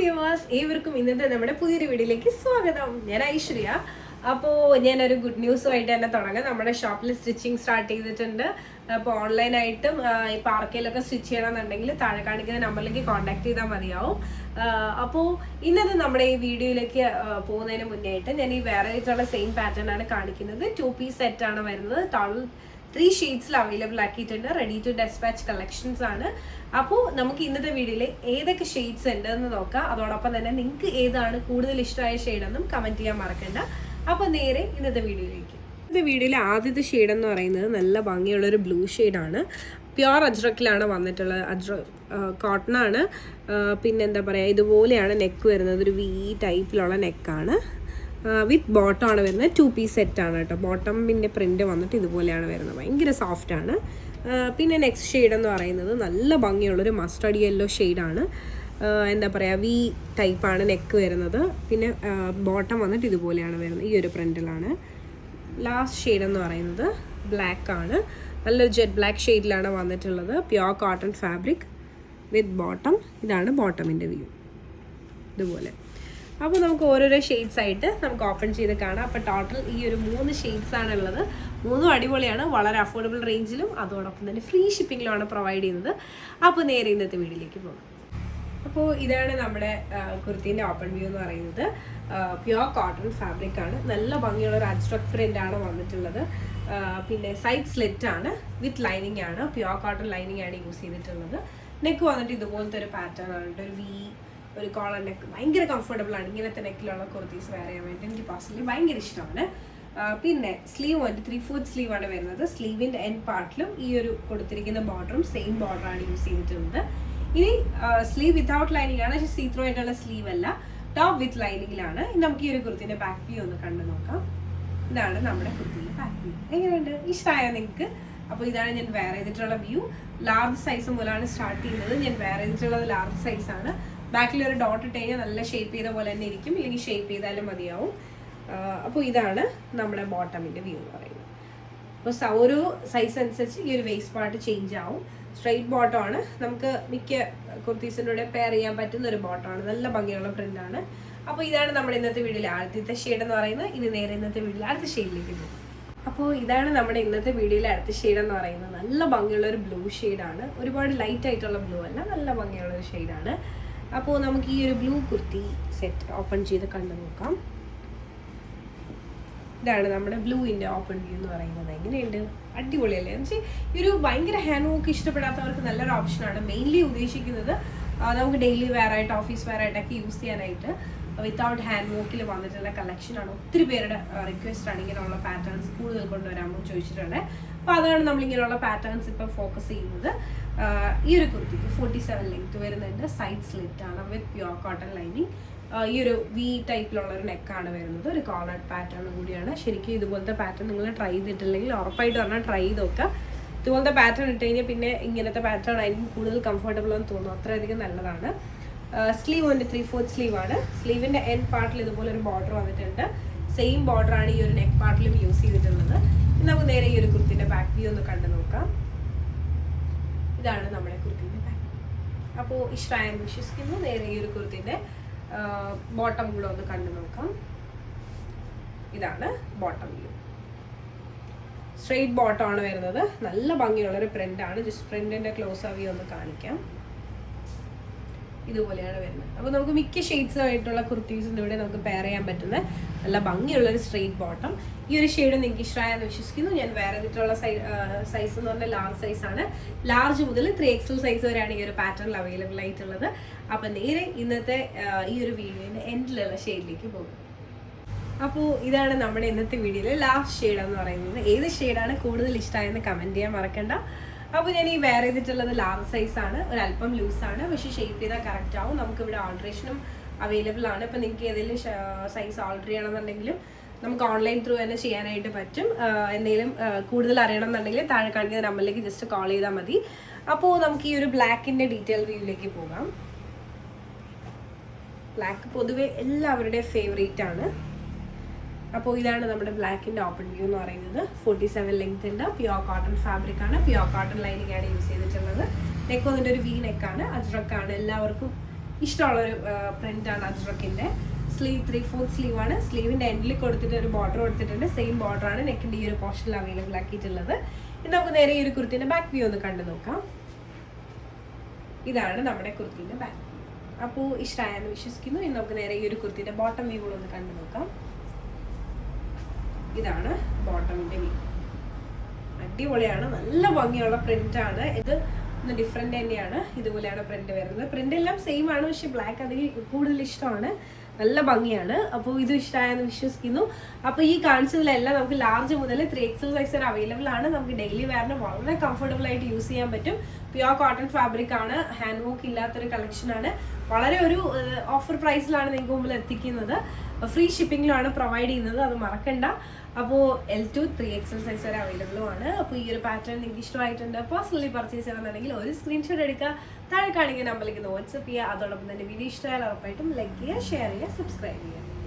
Viewers, ഏവർക്കും ഇന്നത്തെ നമ്മുടെ പുതിയൊരു വീഡിയോയിലേക്ക് സ്വാഗതം. ഞാൻ ഐശ്വര്യ. അപ്പോൾ ഞാനൊരു ഗുഡ് ന്യൂസുമായിട്ട് തന്നെ തുടങ്ങാം. നമ്മുടെ ഷോപ്പിൽ സ്റ്റിച്ചിങ് സ്റ്റാർട്ട് ചെയ്തിട്ടുണ്ട്. അപ്പോൾ ഓൺലൈനായിട്ടും ഇപ്പോൾ ആർക്കെങ്കിലൊക്കെ സ്റ്റിച്ച് ചെയ്യണമെന്നുണ്ടെങ്കിൽ താഴെ കാണിക്കുന്ന നമ്പറിലേക്ക് കോൺടാക്ട് ചെയ്താൽ മതിയാവും. അപ്പോൾ ഇന്നത്തെ നമ്മുടെ ഈ വീഡിയോയിലേക്ക് പോകുന്നതിന് മുന്നേ ആയിട്ട് ഞാൻ ഈ വേറെ ആയിട്ടുള്ള സെയിം പാറ്റേൺ ആണ് കാണിക്കുന്നത്. 2 പീസ് സെറ്റ് ആണ് വരുന്നത്. ടോട്ടൽ 3 ഷെയ്ഡ്സിൽ അവൈലബിൾ ആക്കിയിട്ടുണ്ട്. റെഡി ടു ഡെസ്പാച്ച് കളക്ഷൻസ് ആണ്. അപ്പോൾ നമുക്ക് ഇന്നത്തെ വീഡിയോയിൽ ഏതൊക്കെ ഷെയ്ഡ്സ് ഉണ്ടെന്ന് നോക്കാം. അതോടൊപ്പം തന്നെ നിങ്ങൾക്ക് ഏതാണ് കൂടുതൽ ഇഷ്ടമായ ഷെയ്ഡെന്നും കമൻറ്റ് ചെയ്യാൻ മറക്കണ്ട. അപ്പോൾ നേരെ ഇന്നത്തെ വീഡിയോയിലേക്ക്. ഇന്നത്തെ വീഡിയോയിൽ ആദ്യത്തെ ഷെയ്ഡ് എന്ന് പറയുന്നത് നല്ല ഭംഗിയുള്ളൊരു ബ്ലൂ ഷെയ്ഡാണ്. പ്യുവർ അജ്രക്കിലാണ് വന്നിട്ടുള്ളത്. കോട്ടൺ ആണ്. പിന്നെ എന്താ പറയുക, ഇതുപോലെയാണ് നെക്ക് വരുന്നത്. ഒരു വി ടൈപ്പിലുള്ള നെക്കാണ്. വിത്ത് ബോട്ടം ആണ് വരുന്നത്. 2 പീസ് സെറ്റാണ് കേട്ടോ. ബോട്ടമിൻ്റെ പ്രിൻറ്റ് വന്നിട്ട് ഇതുപോലെയാണ് വരുന്നത്. ഭയങ്കര സോഫ്റ്റാണ്. പിന്നെ നെക്സ്റ്റ് ഷെയ്ഡ് എന്ന് പറയുന്നത് നല്ല ഭംഗിയുള്ളൊരു മസ്റ്റർഡ് യെല്ലോ ഷെയ്ഡാണ്. എന്താ പറയുക, വി ടൈപ്പാണ് നെക്ക് വരുന്നത്. പിന്നെ ബോട്ടം വന്നിട്ട് ഇതുപോലെയാണ് വരുന്നത്. ഈ ഒരു പ്രിൻറ്റിലാണ്. ലാസ്റ്റ് ഷെയ്ഡ് എന്ന് പറയുന്നത് ബ്ലാക്ക് ആണ്. നല്ലൊരു ജെറ്റ് ബ്ലാക്ക് ഷെയ്ഡിലാണ് വന്നിട്ടുള്ളത്. പ്യുവർ കോട്ടൺ ഫാബ്രിക് വിത്ത് ബോട്ടം. ഇതാണ് ബോട്ടമിൻ്റെ വ്യൂ. ഇതുപോലെ. അപ്പോൾ നമുക്ക് ഓരോരോ ഷെയ്ഡ്സ് ആയിട്ട് നമുക്ക് ഓപ്പൺ ചെയ്ത് കാണാം. അപ്പോൾ ടോട്ടൽ ഈ ഒരു 3 ഷെയ്ഡ്സ് ആണുള്ളത്. 3 അടിപൊളിയാണ്. വളരെ അഫോർഡബിൾ റേഞ്ചിലും അതോടൊപ്പം തന്നെ ഫ്രീ ഷിപ്പിങ്ങിലുമാണ് പ്രൊവൈഡ് ചെയ്യുന്നത്. അപ്പോൾ നേരെ ഇന്നത്തെ വീഡിയോയിലേക്ക് പോകാം. അപ്പോൾ ഇതാണ് നമ്മുടെ കുർത്തീൻ്റെ ഓപ്പൺ വ്യൂ എന്ന് പറയുന്നത്. പ്യുവർ കോട്ടൺ ഫാബ്രിക് ആണ്. നല്ല ഭംഗിയുള്ള ഒരു അജ്രക് പ്രിൻ്റ് ആണ് വന്നിട്ടുള്ളത്. പിന്നെ സൈഡ് സ്ലിറ്റ് ആണ്. വിത്ത് ലൈനിങ് ആണ്. പ്യുവർ കോട്ടൺ ലൈനിങ് ആണ് യൂസ് ചെയ്തിട്ടുള്ളത്. നെക്ക് വന്നിട്ട് ഇതുപോലത്തെ ഒരു പാറ്റേൺ ആണ്. ഒരു വി, ഒരു കോളർ നെക്ക്. ഭയങ്കര കംഫർട്ടബിൾ ആണ് ഇങ്ങനത്തെ നെക്കിലുള്ള കുർത്തീസ് വെയർ ചെയ്യാൻ വേണ്ടി. എനിക്ക് പേഴ്സണലി ഭയങ്കര ഇഷ്ടമാണ്. പിന്നെ സ്ലീവ് വന്നിട്ട് 3/4 സ്ലീവ് ആണ് വരുന്നത്. സ്ലീവിൻ്റെ എൻഡ് പാർട്ടിലും ഈ ഒരു കൊടുത്തിരിക്കുന്ന ബോർഡറും സെയിം ബോർഡറാണ് യൂസ് ചെയ്തിട്ടുള്ളത്. ഇനി സ്ലീവ് വിത്തൗട്ട് ലൈനിങ് ആണ്. പക്ഷേ സീത്രോ ആയിട്ടുള്ള സ്ലീവ് അല്ല. ടോപ്പ് വിത്ത് ലൈനിങ്ങിലാണ്. നമുക്ക് ഈ ഒരു കുർത്തിന്റെ ബാക്ക് വ്യൂ ഒന്ന് കണ്ടു നോക്കാം. ഇതാണ് നമ്മുടെ കുർത്തിന്റെ ബാക്ക് വ്യൂ. എങ്ങനെയുണ്ട്? ഇഷ്ടമായോ നിങ്ങൾക്ക്? അപ്പോൾ ഇതാണ് ഞാൻ വെയർ ചെയ്തിട്ടുള്ള വ്യൂ. ലാർജ് സൈസ് മുതലാണ് സ്റ്റാർട്ട് ചെയ്യുന്നത്. ഞാൻ വെയർ ചെയ്തിട്ടുള്ളത് ലാർജ് സൈസാണ്. ബാക്കിൽ ഒരു ഡോട്ട് ഇട്ട് കഴിഞ്ഞാൽ നല്ല ഷേപ്പ് ചെയ്ത പോലെ തന്നെ ഇരിക്കും. ഇല്ലെങ്കിൽ ഷേപ്പ് ചെയ്താലും മതിയാവും. അപ്പോൾ ഇതാണ് നമ്മുടെ ബോട്ടമിൻ്റെ വ്യൂ എന്ന് പറയുന്നത്. അപ്പോൾ ഓരോ സൈസ് അനുസരിച്ച് ഈ ഒരു വേസ്റ്റ് പാർട്ട് ചേഞ്ച് ആവും. സ്ട്രെയിറ്റ് ബോട്ടം ആണ്. നമുക്ക് മിക്ക കുർത്തീസിൻ്റെ കൂടെ പെയർ ചെയ്യാൻ പറ്റുന്ന ഒരു ബോട്ടമാണ്. നല്ല ഭംഗിയുള്ള പ്രിൻ്റാണ്. അപ്പോൾ ഇതാണ് നമ്മുടെ ഇന്നത്തെ വീഡിയോയിൽ ആദ്യത്തെ ഷെയ്ഡ് എന്ന് പറയുന്നത്. ഇനി നേരെ ഇന്നത്തെ വീഡിയോയിൽ അടുത്ത ഷെയ്ഡിലേക്ക് പോകും. അപ്പോൾ ഇതാണ് നമ്മുടെ ഇന്നത്തെ വീഡിയോയിൽ അടുത്ത ഷെയ്ഡ് എന്ന് പറയുന്നത്. നല്ല ഭംഗിയുള്ള ഒരു ബ്ലൂ ഷെയ്ഡാണ്. ഒരുപാട് ലൈറ്റ് ആയിട്ടുള്ള ബ്ലൂ അല്ല, നല്ല ഭംഗിയുള്ള ഒരു ഷെയ്ഡാണ്. അപ്പോൾ നമുക്ക് ഈ ഒരു ബ്ലൂ കുർത്തി സെറ്റ് ഓപ്പൺ ചെയ്ത് കണ്ടു നോക്കാം. ഇതാണ് നമ്മുടെ ബ്ലൂവിൻ്റെ ഓപ്പൺ വ്യൂ എന്ന് പറയുന്നത്. എങ്ങനെയുണ്ട്? അടിപൊളിയല്ലേ? എന്ന് വെച്ചാൽ ഈ ഒരു ഭയങ്കര ഹാൻഡ് വർക്ക് ഇഷ്ടപ്പെടാത്തവർക്ക് നല്ലൊരു ഓപ്ഷനാണ്. മെയിൻലി ഉദ്ദേശിക്കുന്നത് നമുക്ക് ഡെയിലി വെയർ ആയിട്ട്, ഓഫീസ് വെയർ ആയിട്ടൊക്കെ യൂസ് ചെയ്യാനായിട്ട് വിത്തൗട്ട് ഹാൻഡ് വർക്കിൽ വന്നിട്ടുള്ള കളക്ഷനാണ്. ഒത്തിരി പേരുടെ റിക്വസ്റ്റ് ആണ് ഇങ്ങനെയുള്ള പാറ്റേൺസ് കൂടുതൽ കൊണ്ടുവരാമോ ചോദിച്ചിട്ടുണ്ട്. അപ്പോൾ അതാണ് നമ്മളിങ്ങനെയുള്ള പാറ്റേൺസ് ഇപ്പോൾ ഫോക്കസ് ചെയ്യുന്നത്. ഈ ഒരു കുർത്തിക്ക് 47 ലെങ്ത് വരുന്നുണ്ട്. സൈഡ് സ്ലിറ്റ് ആണ് വിത്ത് പ്യുവർ കോട്ടൺ ലൈനിങ്. ഈ ഒരു വി ടൈപ്പിലുള്ള ഒരു നെക്കാണ് വരുന്നത്. ഒരു കോളേർഡ് പാറ്റേൺ കൂടിയാണ്. ശരിക്കും ഇതുപോലത്തെ പാറ്റേൺ നിങ്ങൾ ട്രൈ ചെയ്തിട്ടില്ലെങ്കിൽ ഉറപ്പായിട്ട് പറഞ്ഞാൽ ട്രൈ ചെയ്ത് നോക്കുക. ഇതുപോലത്തെ പാറ്റേൺ ഇട്ട് കഴിഞ്ഞാൽ പിന്നെ ഇങ്ങനത്തെ പാറ്റേൺ ആയിരിക്കും കൂടുതൽ കംഫർട്ടബിൾ എന്ന് തോന്നും. അത്രയധികം നല്ലതാണ്. സ്ലീവ് വന്നിട്ട് 3/4 സ്ലീവ് ആണ്. സ്ലീവിൻ്റെ എൻഡ് പാർട്ടിൽ ഇതുപോലെ ഒരു ബോർഡർ വന്നിട്ടുണ്ട്. സെയിം ബോർഡറാണ് ഈ ഒരു നെക്ക് പാർട്ടിലും യൂസ് ചെയ്തിട്ടുള്ളത്. നമുക്ക് നേരെ ഈ ഒരു കുർത്തിൻ്റെ ബാക്ക് വ്യൂ ഒന്ന് കണ്ടു നോക്കാം. ഇതാണ് നമ്മുടെ കുർത്തിൻ്റെ ബാക്ക്. അപ്പോൾ ഇഷ്ടമായെന്ന് വിശ്വസിക്കുന്നു. നേരെ ഈ ഒരു കുർത്തിൻ്റെ ബോട്ടം കൂടെ ഒന്ന് കണ്ടു നോക്കാം. ഇതാണ് ബോട്ടം വ്യൂ. സ്ട്രെയിറ്റ് ബോട്ടം ആണ് വരുന്നത്. നല്ല ഭംഗിയുള്ളൊരു പ്രിൻ്റാണ്. ജസ്റ്റ് പ്രിൻറ്റിൻ്റെ ക്ലോസ് വ്യൂ ഒന്ന് കാണിക്കാം. ഇതുപോലെയാണ് വരുന്നത്. അപ്പോൾ നമുക്ക് മിക്ക ഷെയ്ഡ്സുമായിട്ടുള്ള കുർത്തീസിൻ്റെ കൂടെ നമുക്ക് പെയർ ചെയ്യാൻ പറ്റുന്ന നല്ല ഭംഗിയുള്ളൊരു സ്ട്രെയിറ്റ് ബോട്ടം. ഈ ഒരു ഷെയ്ഡ് നിങ്ങൾക്ക് ഇഷ്ടമായെന്ന് വിശ്വസിക്കുന്നു. ഞാൻ വേറെ ചെയ്തിട്ടുള്ള സൈസ് എന്ന് പറഞ്ഞാൽ ലാർജ് സൈസാണ്. ലാർജ് മുതൽ 3XL സൈസ് വരെയാണ് ഈ ഒരു പാറ്റേണിൽ അവൈലബിൾ ആയിട്ടുള്ളത്. അപ്പം നേരെ ഇന്നത്തെ ഈ ഒരു വീഡിയോൻ്റെ എൻഡിലുള്ള ഷെയ്ഡിലേക്ക് പോകും. അപ്പോൾ ഇതാണ് നമ്മുടെ ഇന്നത്തെ വീഡിയോയിലെ ലാസ്റ്റ് ഷെയ്ഡ് എന്ന് പറയുന്നത്. ഏത് ഷെയ്ഡാണ് കൂടുതൽ ഇഷ്ടമായെന്ന് കമൻറ്റ് ചെയ്യാൻ മറക്കണ്ട. അപ്പോൾ ഞാൻ ഈ വെയർ ചെയ്തിട്ടുള്ളത് ലാർജ് സൈസാണ്. ഒരല്പം ലൂസാണ്, പക്ഷേ ഷേപ്പ് ചെയ്താൽ കറക്റ്റ് ആവും. നമുക്കിവിടെ ഓൾട്രേഷനും അവൈലബിൾ ആണ്. ഇപ്പോൾ നിങ്ങൾക്ക് ഏതെങ്കിലും സൈസ് ഓൾട്ടർ ചെയ്യണമെന്നുണ്ടെങ്കിലും നമുക്ക് ഓൺലൈൻ ത്രൂ തന്നെ ചെയ്യാനായിട്ട് പറ്റും. എന്തെങ്കിലും കൂടുതൽ അറിയണമെന്നുണ്ടെങ്കിൽ താഴെ കാണിക്കുന്ന നമ്പറിലേക്ക് ജസ്റ്റ് കോൾ ചെയ്താൽ മതി. അപ്പോൾ നമുക്ക് ഈ ഒരു ബ്ലാക്കിൻ്റെ ഡീറ്റെയിൽ വ്യൂയിലേക്ക് പോകാം. ബ്ലാക്ക് പൊതുവെ എല്ലാവരുടെയും ഫേവറേറ്റ് ആണ്. അപ്പോൾ ഇതാണ് നമ്മുടെ ബ്ലാക്കിൻ്റെ ഓപ്പൺ വ്യൂ എന്ന് പറയുന്നത്. 47 ലെങ്ത് ഉണ്ട്. പ്യുവർ കോട്ടൺ ഫാബ്രിക് ആണ്. പ്യുവർ കോട്ടൺ ലൈനിങ് ആണ് യൂസ് ചെയ്തിട്ടുള്ളത്. നെക്ക് വന്നിട്ട് ഒരു വി നെക്കാണ്. അജ്രക്കാണ്. എല്ലാവർക്കും ഇഷ്ടമുള്ളൊരു പ്രിൻ്റാണ് അജ്രക്കിൻ്റെ. സ്ലീവ് 3/4 സ്ലീവാണ്. സ്ലീവിൻ്റെ എൻഡിൽ കൊടുത്തിട്ട് ഒരു ബോർഡർ കൊടുത്തിട്ടുണ്ട്. സെയിം ബോർഡറാണ് നെക്കിൻ്റെ ഈ ഒരു പോർഷനിൽ അവൈലബിൾ ആക്കിയിട്ടുള്ളത്. ഇത് നമുക്ക് നേരെ ഈ ഒരു കുർത്തിൻ്റെ ബാക്ക് വ്യൂ ഒന്ന് കണ്ടു നോക്കാം. ഇതാണ് നമ്മുടെ കുർത്തിൻ്റെ ബാക്ക്. അപ്പോൾ ഇഷ്ടമായെന്ന് വിശ്വസിക്കുന്നു. ഇനി നമുക്ക് നേരെ ഈ ഒരു കുർത്തിൻ്റെ ബോട്ടം വ്യൂ കൂടെ ഒന്ന് കണ്ടു നോക്കാം. ഇതാണ് ബോട്ടമിൻ്റെ വ്യൂ. അടിപൊളിയാണ്, നല്ല ഭംഗിയുള്ള പ്രിൻ്റാണ്. ഇത് ഒന്ന് ഡിഫറെൻ്റ് തന്നെയാണ്. ഇതുപോലെയാണ് പ്രിന്റ് വരുന്നത്. പ്രിന്റ് എല്ലാം സെയിം ആണ്, പക്ഷെ ബ്ലാക്ക് അതിൽ കൂടുതൽ ഇഷ്ടമാണ്. നല്ല ഭംഗിയാണ്. അപ്പോൾ ഇത് ഇഷ്ടമായെന്ന് വിശ്വസിക്കുന്നു. അപ്പോൾ ഈ കാണിച്ചതിലെല്ലാം നമുക്ക് ലാർജ് മുതൽ 3XL സൈസ് വരെ അവൈലബിൾ ആണ്. നമുക്ക് ഡെയിലി വെയറിന് വളരെ കംഫർട്ടബിൾ ആയിട്ട് യൂസ് ചെയ്യാൻ പറ്റും. പ്യുവർ കോട്ടൺ ഫാബ്രിക് ആണ്, ഹാൻഡ് വർക്ക് ഇല്ലാത്തൊരു കളക്ഷനാണ്. വളരെ ഒരു ഓഫർ പ്രൈസിലാണ് നിങ്ങൾക്ക് മുമ്പിൽ എത്തിക്കുന്നത്. ഫ്രീ ഷിപ്പിങ്ങിലാണ് പ്രൊവൈഡ് ചെയ്യുന്നത്, അത് മറക്കണ്ട. അപ്പോൾ L2 3XL സൈസ് വരെ അവൈലബിളും ആണ്. അപ്പോൾ ഈ ഒരു പാറ്റേൺ നിങ്ങൾക്ക് ഇഷ്ടമായിട്ടുണ്ട്, പേഴ്സണലി പർച്ചേസ് ചെയ്യണമെന്നുണ്ടെങ്കിൽ ഒരു സ്ക്രീൻഷോട്ട് എടുക്കുക, താഴെ കാണിക്കുന്ന നമ്പറിലേക്ക് വാട്സ്ആപ്പ് ചെയ്യുക. അതോടൊപ്പം തന്നെ വീഡിയോ ഇഷ്ടമായാൽ ഉറപ്പായിട്ടും ലൈക്ക് ചെയ്യുക, ഷെയർ ചെയ്യുക, സബ്സ്ക്രൈബ് ചെയ്യുക.